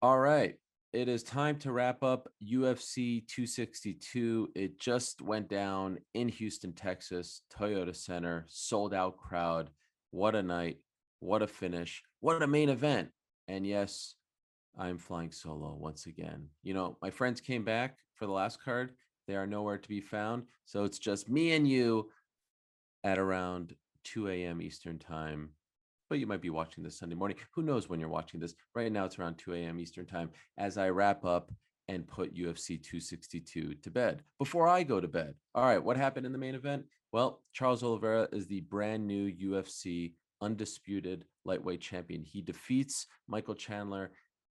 All right. It is time to wrap up UFC 262. It just went down in Houston, Texas, Toyota Center, sold out crowd. What a night. What a finish. What a main event. And yes, I'm flying solo once again. My friends came back for the last card. They are nowhere to be found. So it's just me and you at around 2 a.m. Eastern time. But you might be watching this Sunday morning. Who knows when you're watching this? Right now, it's around 2 a.m. Eastern time as I wrap up and put UFC 262 to bed before I go to bed. All right, what happened in the main event? Well, Charles Oliveira is the brand new UFC undisputed lightweight champion. He defeats Michael Chandler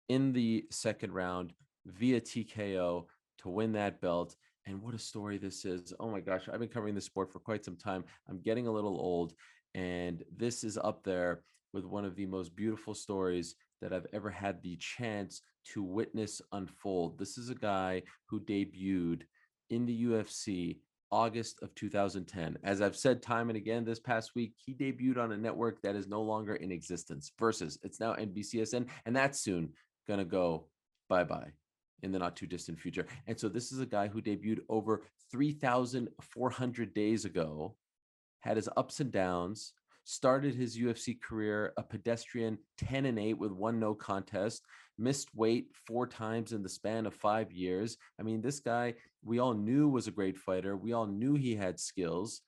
in the second round via TKO to win that belt. And what a story this is. Oh my gosh, I've been covering this sport for quite some time. I'm getting a little old, and this is up there with one of the most beautiful stories that I've ever had the chance to witness unfold. This is a guy who debuted in the UFC August of 2010. As I've said time and again this past week, he debuted on a network that is no longer in existence. Versus, it's now NBCSN, and that's soon going to go bye-bye in the not too distant future. And so this is a guy who debuted over 3,400 days ago, had his ups and downs, started his UFC career a pedestrian 10-8 with one no contest, missed weight 4 times in the span of 5 years. I mean, this guy we all knew was a great fighter. We all knew he had skills.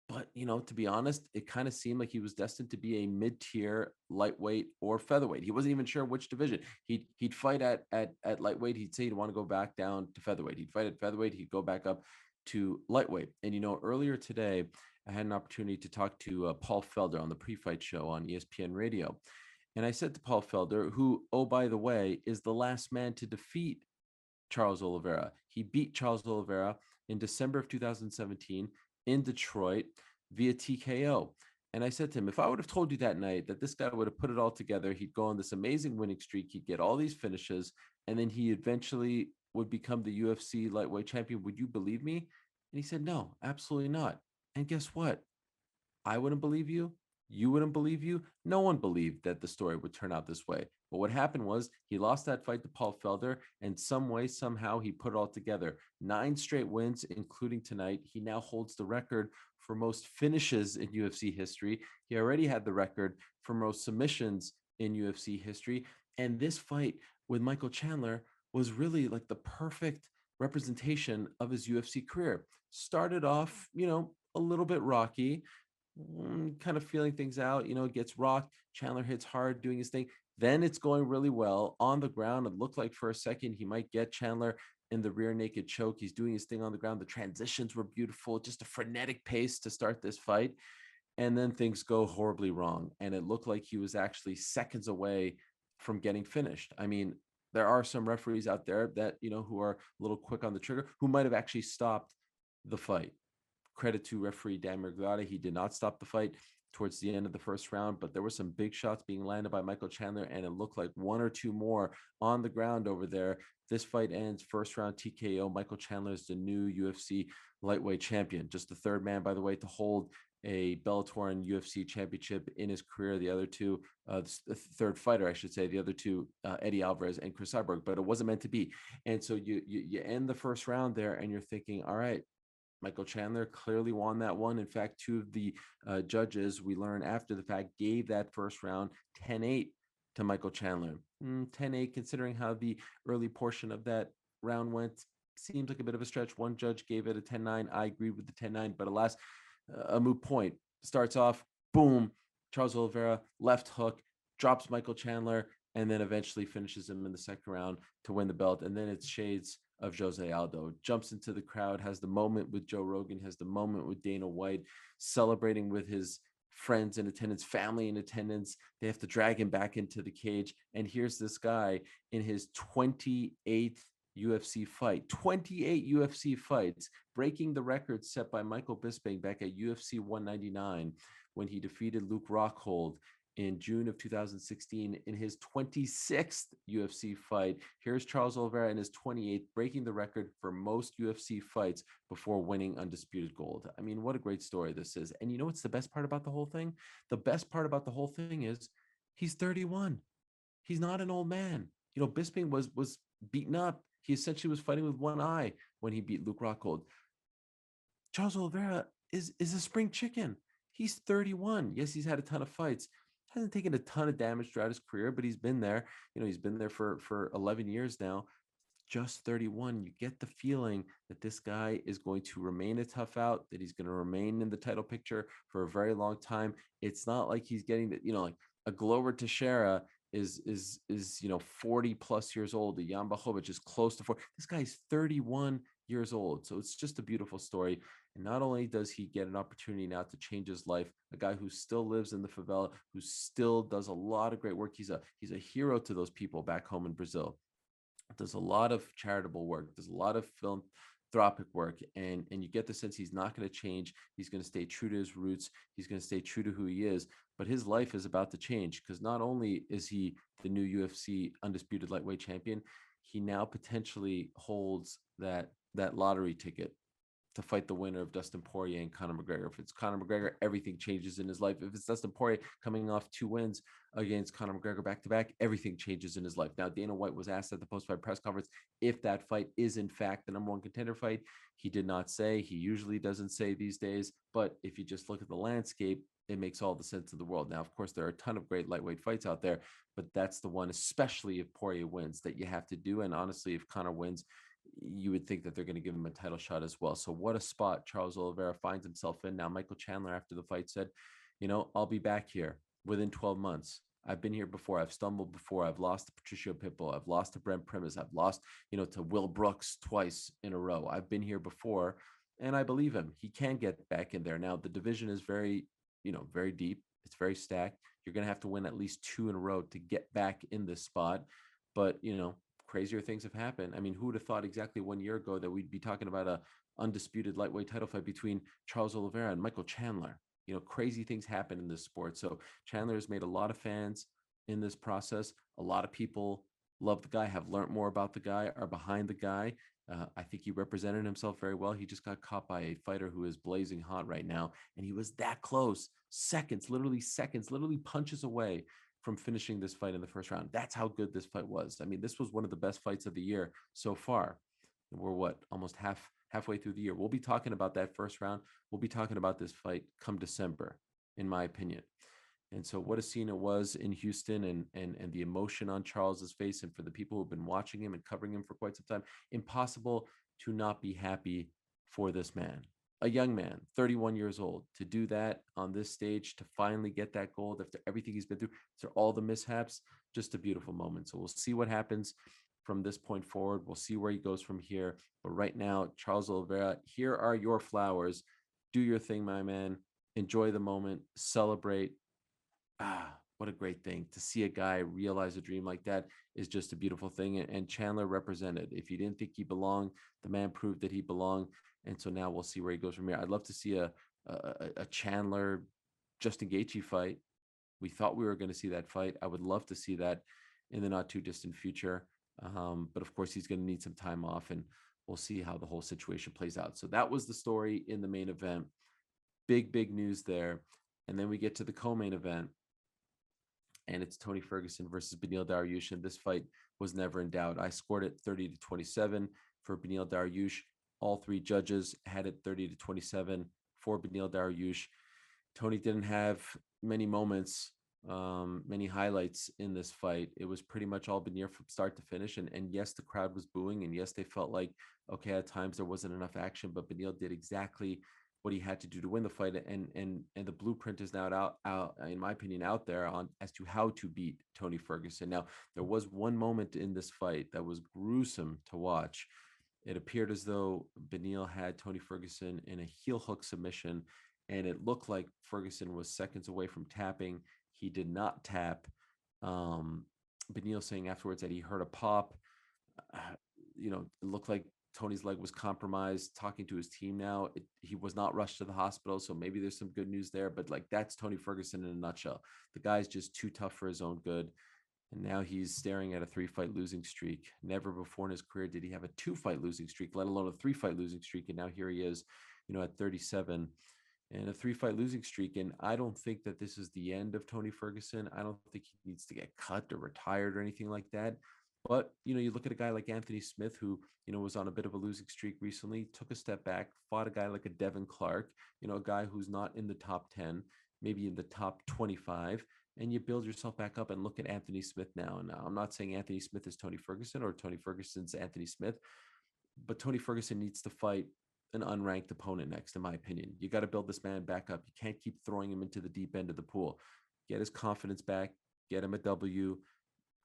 But, to be honest, it kind of seemed like he was destined to be a mid-tier lightweight or featherweight. He wasn't even sure which division. He'd fight at lightweight. He'd say he'd want to go back down to featherweight. He'd fight at featherweight. He'd go back up to lightweight. And, earlier today, I had an opportunity to talk to Paul Felder on the pre-fight show on ESPN Radio. And I said to Paul Felder, who, oh, by the way, is the last man to defeat Charles Oliveira. He beat Charles Oliveira in December of 2017 in Detroit via TKO. And I said to him, if I would have told you that night that this guy would have put it all together, he'd go on this amazing winning streak, he'd get all these finishes, and then he eventually would become the UFC lightweight champion, would you believe me? And he said, no, absolutely not. And guess what? I wouldn't believe you. You wouldn't believe you. No one believed that the story would turn out this way. But what happened was he lost that fight to Paul Felder, and some way, somehow, he put it all together. 9 straight wins, including tonight. He now holds the record for most finishes in UFC history. He already had the record for most submissions in UFC history. And this fight with Michael Chandler was really like the perfect representation of his UFC career. Started off, a little bit rocky, kind of feeling things out, gets rocked. Chandler hits hard, doing his thing. Then it's going really well on the ground. It looked like for a second he might get Chandler in the rear naked choke. He's doing his thing on the ground. The transitions were beautiful, just a frenetic pace to start this fight. And then things go horribly wrong. And it looked like he was actually seconds away from getting finished. I mean, there are some referees out there that, who are a little quick on the trigger, who might have actually stopped the fight. Credit to referee Dan Merglada. He did not stop the fight towards the end of the first round, but there were some big shots being landed by Michael Chandler, and it looked like 1 or 2 more on the ground over there. This fight ends first round TKO. Michael Chandler is the new UFC lightweight champion, just the third man, by the way, to hold a Bellator and UFC championship in his career. The other two, the third fighter, I should say, the other two, Eddie Alvarez and Chris Cyborg, but it wasn't meant to be. And so you end the first round there, and you're thinking, all right, Michael Chandler clearly won that one. In fact, 2 of the judges, we learned after the fact, gave that first round 10-8 to Michael Chandler. 10-8, considering how the early portion of that round went, seems like a bit of a stretch. One judge gave it a 10-9. I agreed with the 10-9, but alas, a moot point. Starts off, boom, Charles Oliveira, left hook, drops Michael Chandler, and then eventually finishes him in the second round to win the belt. And then it's shades of Jose Aldo, jumps into the crowd, has the moment with Joe Rogan, has the moment with Dana White, celebrating with his friends in attendance, family in attendance. They have to drag him back into the cage. And here's this guy in his 28th UFC fight, 28 UFC fights, breaking the record set by Michael Bisping back at UFC 199 when he defeated Luke Rockhold in June of 2016 in his 26th UFC fight. Here's Charles Oliveira in his 28th, breaking the record for most UFC fights before winning undisputed gold. I mean, what a great story this is. And you know what's the best part about the whole thing? The best part about the whole thing is he's 31. He's not an old man. Bisping was beaten up. He essentially was fighting with one eye when he beat Luke Rockhold. Charles Oliveira is a spring chicken. He's 31. Yes, he's had a ton of fights. Hasn't taken a ton of damage throughout his career, but he's been there. He's been there for 11 years now. Just 31. You get the feeling that this guy is going to remain a tough out, that he's going to remain in the title picture for a very long time. It's not like he's getting that, like a Glover Teixeira is 40 plus years old. The Jan Blachowicz is close to 40. This guy's 31 years old. So it's just a beautiful story. And not only does he get an opportunity now to change his life, a guy who still lives in the favela, who still does a lot of great work. He's a hero to those people back home in Brazil. Does a lot of charitable work, does a lot of philanthropic work, and you get the sense he's not going to change. He's going to stay true to his roots. He's going to stay true to who he is. But his life is about to change, because not only is he the new UFC undisputed lightweight champion, he now potentially holds that lottery ticket to fight the winner of Dustin Poirier and Conor McGregor. If it's Conor McGregor, everything changes in his life. If it's Dustin Poirier coming off 2 wins against Conor McGregor back-to-back, everything changes in his life. Now, Dana White was asked at the post-fight press conference if that fight is, in fact, the number one contender fight. He did not say. He usually doesn't say these days. But if you just look at the landscape, it makes all the sense in the world. Now, of course, there are a ton of great lightweight fights out there, but that's the one, especially if Poirier wins, that you have to do. And honestly, if Conor wins, you would think that they're going to give him a title shot as well. So what a spot Charles Oliveira finds himself in. Now, Michael Chandler, after the fight, said, I'll be back here within 12 months. I've been here before. I've stumbled before. I've lost to Patricio Pitbull. I've lost to Brent Primus. I've lost, to Will Brooks twice in a row. I've been here before, and I believe him. He can get back in there. Now, the division is very, very deep. It's very stacked. You're going to have to win at least 2 in a row to get back in this spot. But, crazier things have happened. I mean, who would have thought exactly 1 year ago that we'd be talking about a undisputed lightweight title fight between Charles Oliveira and Michael Chandler? Crazy things happen in this sport. So Chandler has made a lot of fans in this process. A lot of people love the guy, have learned more about the guy, are behind the guy. I think he represented himself very well. He just got caught by a fighter who is blazing hot right now, and he was that close, literally punches away from finishing this fight in the first round. That's how good this fight was. I mean, this was one of the best fights of the year so far. We're almost halfway through the year. We'll be talking about that first round. We'll be talking about this fight come December, in my opinion. And so what a scene it was in Houston, and the emotion on Charles's face, and for the people who've been watching him and covering him for quite some time, impossible to not be happy for this man. A young man, 31 years old, to do that on this stage, to finally get that gold after everything he's been through, after all the mishaps, just a beautiful moment. So we'll see what happens from this point forward. We'll see where he goes from here. But right now, Charles Oliveira, here are your flowers. Do your thing, my man. Enjoy the moment. Celebrate. What a great thing to see a guy realize a dream like that is just a beautiful thing. And Chandler represented. If you didn't think he belonged, the man proved that he belonged. And so now we'll see where he goes from here. I'd love to see a Chandler Justin Gaethje fight. We thought we were going to see that fight. I would love to see that in the not too distant future. But of course, he's going to need some time off, and we'll see how the whole situation plays out. So that was the story in the main event. Big news there. And then we get to the co-main event, and it's Tony Ferguson versus Beneil Dariush. And this fight was never in doubt. I scored it 30-27 for Beneil Dariush. All 3 judges had it 30-27 for Beneil Dariush. Tony didn't have many moments, many highlights in this fight. It was pretty much all Beneil from start to finish. And yes, the crowd was booing, and yes, they felt like, okay, at times there wasn't enough action, but Beneil did exactly what he had to do to win the fight. And the blueprint is now out, in my opinion, out there on as to how to beat Tony Ferguson. Now, there was one moment in this fight that was gruesome to watch. It appeared as though Beneil had Tony Ferguson in a heel hook submission, and it looked like Ferguson was seconds away from tapping. He did not tap. Beneil saying afterwards that he heard a pop. It looked like Tony's leg was compromised. Talking to his team now, he was not rushed to the hospital, so maybe there's some good news there. But that's Tony Ferguson in a nutshell. The guy's just too tough for his own good. And now he's staring at a 3-fight losing streak. Never before in his career did he have a 2-fight losing streak, let alone a 3-fight losing streak. And now here he is, at 37 and a 3-fight losing streak. And I don't think that this is the end of Tony Ferguson. I don't think he needs to get cut or retired or anything like that. But, you look at a guy like Anthony Smith, who, was on a bit of a losing streak recently, took a step back, fought a guy like a Devin Clark, a guy who's not in the top 10, maybe in the top 25, and you build yourself back up and look at Anthony Smith now. And I'm not saying Anthony Smith is Tony Ferguson or Tony Ferguson's Anthony Smith, but Tony Ferguson needs to fight an unranked opponent next, in my opinion. You got to build this man back up. You can't keep throwing him into the deep end of the pool. Get his confidence back, get him a W,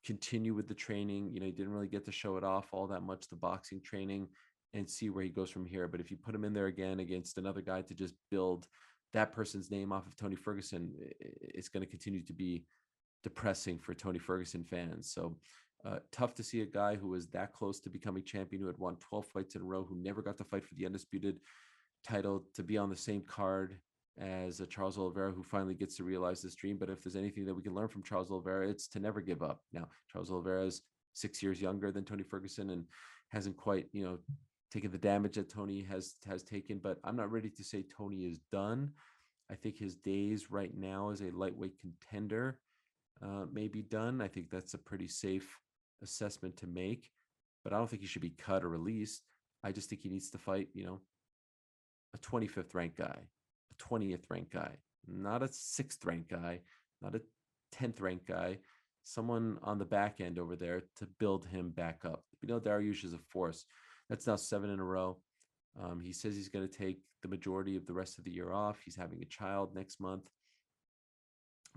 continue with the training. He didn't really get to show it off all that much, the boxing training, and see where he goes from here. But if you put him in there again against another guy to just build that person's name off of Tony Ferguson, it's going to continue to be depressing for Tony Ferguson fans. So tough to see a guy who was that close to becoming champion, who had won 12 fights in a row, who never got to fight for the undisputed title, to be on the same card as Charles Oliveira, who finally gets to realize this dream. But if there's anything that we can learn from Charles Oliveira, it's to never give up. Now, Charles Oliveira is 6 years younger than Tony Ferguson and hasn't quite, taken the damage that Tony has taken. But I'm not ready to say Tony is done. I think his days right now as a lightweight contender may be done. I think that's a pretty safe assessment to make. But I don't think he should be cut or released. I just think he needs to fight, a 25th ranked guy, a 20th ranked guy, not a 6th ranked guy, not a 10th ranked guy, someone on the back end over there to build him back up. Dariush is a force. That's now 7 in a row. He says he's going to take the majority of the rest of the year off. He's having a child next month,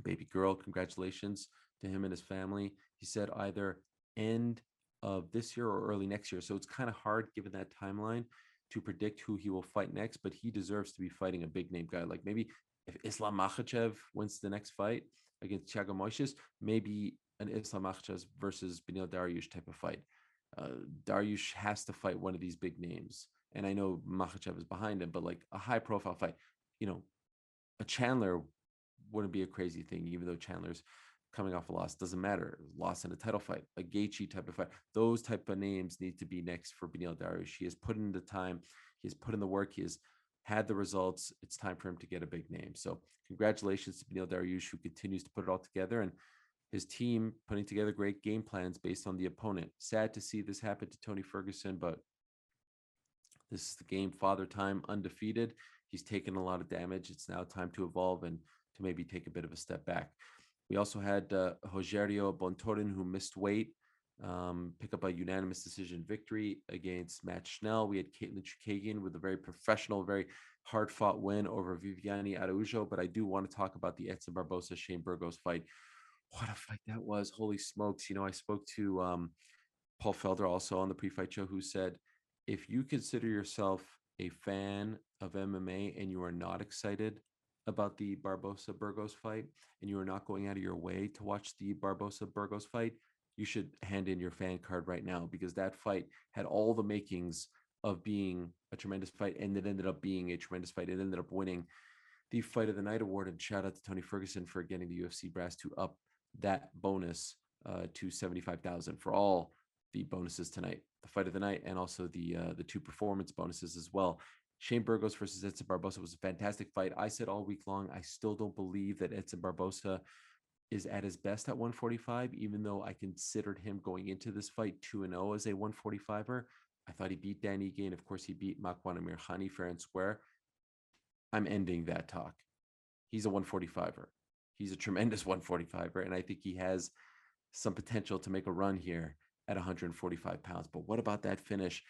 baby girl. Congratulations to him and his family. He said either end of this year or early next year. So it's kind of hard given that timeline to predict who he will fight next, but he deserves to be fighting a big name guy. Like maybe if Islam Makhachev wins the next fight against Thiago Moises, maybe an Islam Makhachev versus Beneil Dariush type of fight. Dariush has to fight one of these big names. And I know Makhachev is behind him, but like a high profile fight, a Chandler wouldn't be a crazy thing, even though Chandler's coming off a loss. Doesn't matter. Loss in a title fight, a Gaethje type of fight. Those type of names need to be next for Beneil Dariush. He has put in the time. He has put in the work. He has had the results. It's time for him to get a big name. So congratulations to Beneil Dariush, who continues to put it all together, and his team putting together great game plans based on the opponent. Sad to see this happen to Tony Ferguson, but this is the game. Father Time undefeated. He's taken a lot of damage. It's now time to evolve and to maybe take a bit of a step back. We also had Rogerio Bontorin, who missed weight, pick up a unanimous decision victory against Matt Schnell. We had Caitlin Chukagian with a very professional, very hard-fought win over Viviane Araujo. But I do want to talk about the Edson Barboza Shane Burgos fight. What a fight that was! Holy smokes! I spoke to Paul Felder also on the pre-fight show, who said, if you consider yourself a fan of MMA and you are not excited about the Barboza Burgos fight, and you are not going out of your way to watch the Barboza Burgos fight, you should hand in your fan card right now, because that fight had all the makings of being a tremendous fight, and it ended up being a tremendous fight. It ended up winning the Fight of the Night award, and shout out to Tony Ferguson for getting the UFC brass to up that bonus to 75,000 for all the bonuses tonight, the Fight of the Night, and also the 2 performance bonuses as well. Shane Burgos versus Edson Barboza was a fantastic fight. I said all week long, I still don't believe that Edson Barboza is at his best at 145, even though I considered him going into this fight 2-0 as a 145er. I thought he beat Dan Ige, and of course he beat Makwan Amirkhani fair and square. I'm ending that talk. He's a 145er. He's a tremendous 145er, and I think he has some potential to make a run here at 145 pounds. But what about that finish?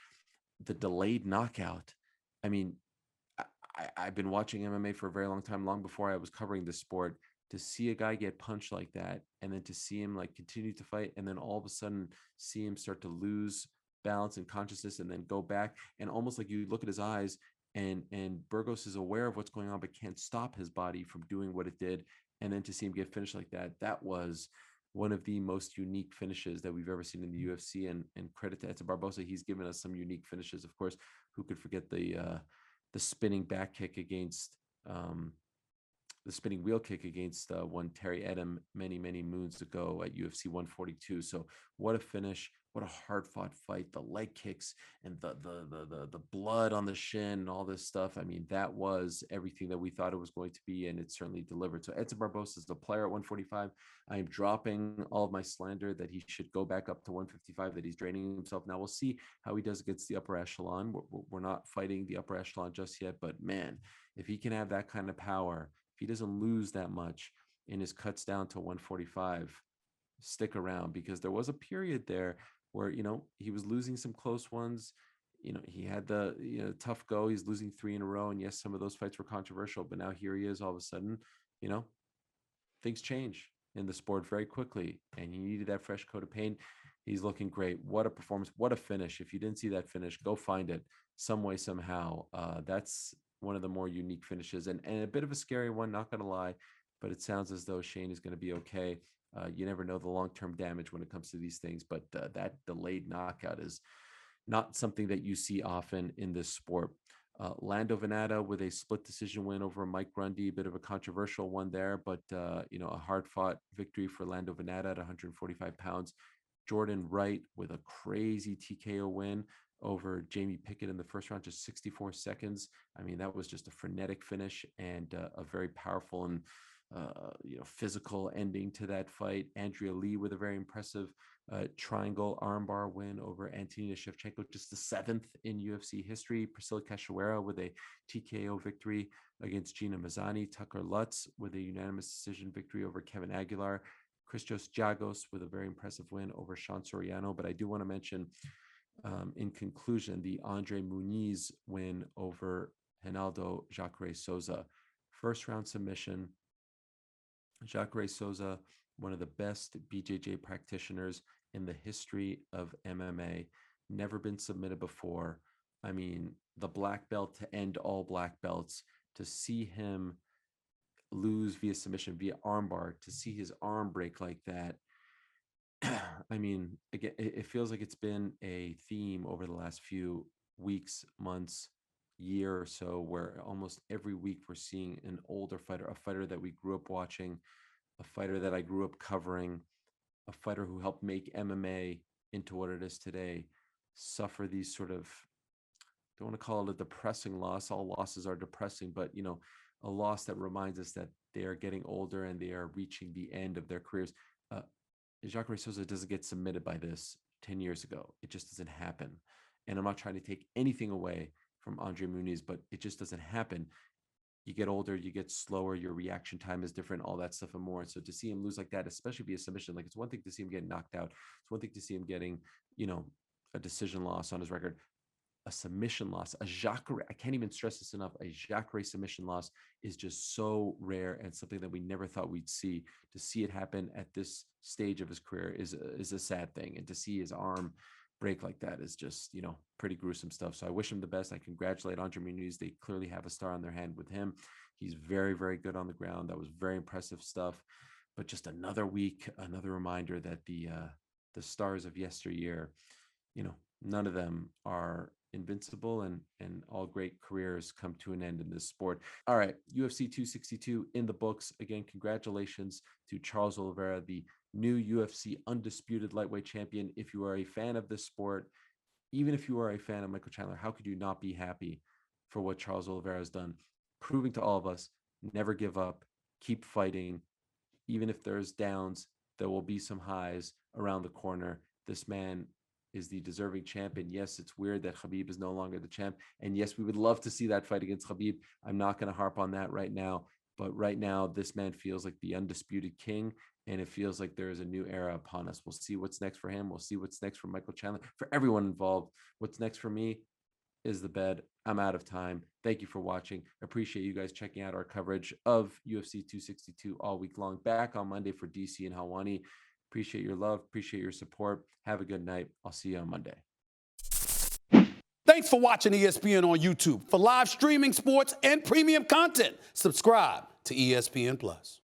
The delayed knockout. I mean, I've been watching MMA for a very long time, long before I was covering this sport. To see a guy get punched like that, and then to see him like continue to fight, and then all of a sudden see him start to lose balance and consciousness, and then go back, and almost like you look at his eyes, and Burgos is aware of what's going on, but can't stop his body from doing what it did, and then to see him get finished like that, that was one of the most unique finishes that we've ever seen in the UFC. And credit to Edson Barboza, he's given us some unique finishes. Of course, who could forget the spinning back kick against the spinning wheel kick against one Terry Edom many moons ago at UFC 142. So what a finish! what a hard-fought fight. The leg kicks and the blood on the shin and all this stuff. I mean, that was everything that we thought it was going to be, and it certainly delivered. So Edson Barboza is the player at 145. I am dropping all of my slander that he should go back up to 155, that he's draining himself. Now we'll see how he does against the upper echelon. We're not fighting the upper echelon just yet, but man, if he can have that kind of power, if he doesn't lose that much in his cuts down to 145, stick around, because there was a period there where, he was losing some close ones. He had the, tough go. He's losing 3 in a row. And yes, some of those fights were controversial, but now here he is all of a sudden, you know, things change in the sport very quickly, and he needed that fresh coat of paint. He's looking great. What a performance. What a finish. If you didn't see that finish, go find it some way, somehow. That's one of the more unique finishes, and a bit of a scary one, not going to lie, but it sounds as though Shane is going to be okay. You never know the long-term damage when it comes to these things, but that delayed knockout is not something that you see often in this sport. Lando Venata with a split decision win over Mike Grundy, a bit of a controversial one there, but a hard-fought victory for Lando Venata at 145 pounds. Jordan Wright with a crazy TKO win over Jamie Pickett in the first round, just 64 seconds. I mean, that was just a frenetic finish and a very powerful and physical ending to that fight. Andrea Lee with a very impressive triangle armbar win over Antonina Shevchenko, just the 7th in UFC history. Priscilla Cachoeira with a TKO victory against Gina Mazzani. Tucker Lutz with a unanimous decision victory over Kevin Aguilar. Christos Giagos with a very impressive win over Sean Soriano. But I do want to mention, in conclusion, the Andre Muniz win over Reinaldo Jacare Souza. First round submission. Jacare Souza, one of the best BJJ practitioners in the history of MMA, never been submitted before. I mean, the black belt to end all black belts, to see him lose via submission, via armbar, to see his arm break like that. I mean, again, it feels like it's been a theme over the last few weeks, months, year or so, where almost every week we're seeing an older fighter, a fighter that we grew up watching, a fighter that I grew up covering, a fighter who helped make MMA into what it is today, suffer these sort of, don't want to call it a depressing loss. All losses are depressing, but a loss that reminds us that they are getting older and they are reaching the end of their careers. Jacare Souza doesn't get submitted by this 10 years ago. It just doesn't happen. And I'm not trying to take anything away from Andre Muniz, but it just doesn't happen. You get older, you get slower, your reaction time is different, all that stuff and more. So to see him lose like that, especially via submission, like, it's one thing to see him get knocked out. It's one thing to see him getting, a decision loss on his record. A submission loss, a Jacare, I can't even stress this enough, a Jacare submission loss is just so rare and something that we never thought we'd see. To see it happen at this stage of his career is a sad thing. And to see his arm break like that is just, pretty gruesome stuff. So I wish him the best. I congratulate Andre Muniz. They clearly have a star on their hand with him. He's very, very good on the ground. That was very impressive stuff. But just another week, another reminder that the stars of yesteryear, none of them are invincible, and all great careers come to an end in this sport. All right, UFC 262 in the books. Again, congratulations to Charles Oliveira, the new UFC undisputed lightweight champion. If you are a fan of this sport, even if you are a fan of Michael Chandler, how could you not be happy for what Charles Oliveira has done? Proving to all of us, never give up, keep fighting. Even if there's downs, there will be some highs around the corner. This man is the deserving champion. Yes, it's weird that Khabib is no longer the champ. And yes, we would love to see that fight against Khabib. I'm not going to harp on that right now. But right now, this man feels like the undisputed king, and it feels like there is a new era upon us. We'll see what's next for him. We'll see what's next for Michael Chandler, for everyone involved. What's next for me is the bed. I'm out of time. Thank you for watching. Appreciate you guys checking out our coverage of UFC 262 all week long. Back on Monday for DC and Helwani. Appreciate your love. Appreciate your support. Have a good night. I'll see you on Monday. Thanks for watching ESPN on YouTube. For live streaming, sports, and premium content, subscribe to ESPN+.